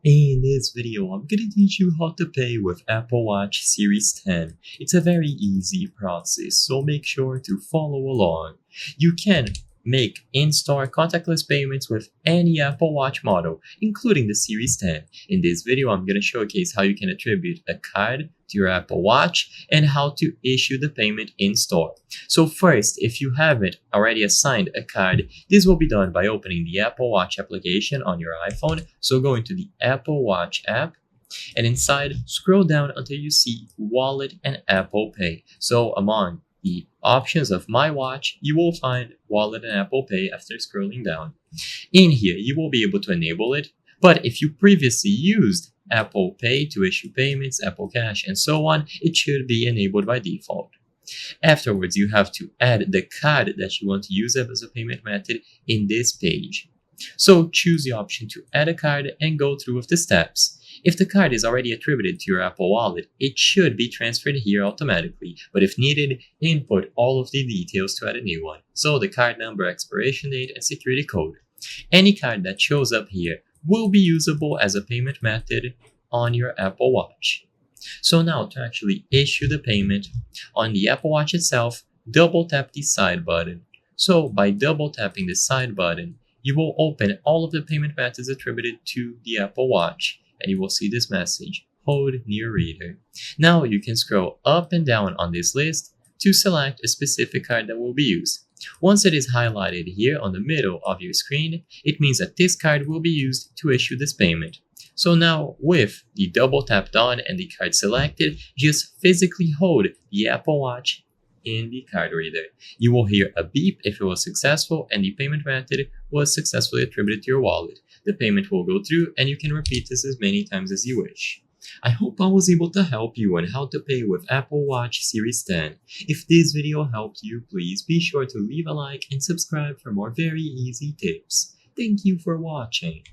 In this video, I'm gonna teach you how to pay with Apple Watch Series 10. It's a very easy process, so make sure to follow along. You can make in-store contactless payments with any Apple Watch model, including the Series 10. In this video, I'm gonna showcase how you can attribute a card to your Apple Watch and how to issue the payment in-store. So first, if you haven't already assigned a card, this will be done by opening the Apple Watch application on your iPhone. So go into the Apple Watch app and inside, scroll down until you see Wallet and Apple Pay. So among the options of My Watch, you will find Wallet and Apple Pay after scrolling down. In here, you will be able to enable it, but if you previously used Apple Pay to issue payments, Apple Cash, and so on, it should be enabled by default. Afterwards, you have to add the card that you want to use as a payment method in this page. So choose the option to add a card and go through with the steps. If the card is already attributed to your Apple Wallet, it should be transferred here automatically, but if needed, input all of the details to add a new one. So the card number, expiration date, and security code. Any card that shows up here will be usable as a payment method on your Apple Watch. So now to actually issue the payment, on the Apple Watch itself, double tap the side button. So by double tapping the side button, you will open all of the payment methods attributed to the Apple Watch, and you will see this message, Hold near reader. Now you can scroll up and down on this list to select a specific card that will be used. Once it is highlighted here on the middle of your screen, it means that this card will be used to issue this payment. So now, with the double tap done and the card selected, just physically hold the Apple Watch in the card reader. You will hear a beep if it was successful and the payment method was successfully attributed to your wallet. The payment will go through and you can repeat this as many times as you wish. I hope I was able to help you on how to pay with Apple Watch Series 10. If this video helped you, please be sure to leave a like and subscribe for more very easy tips. Thank you for watching.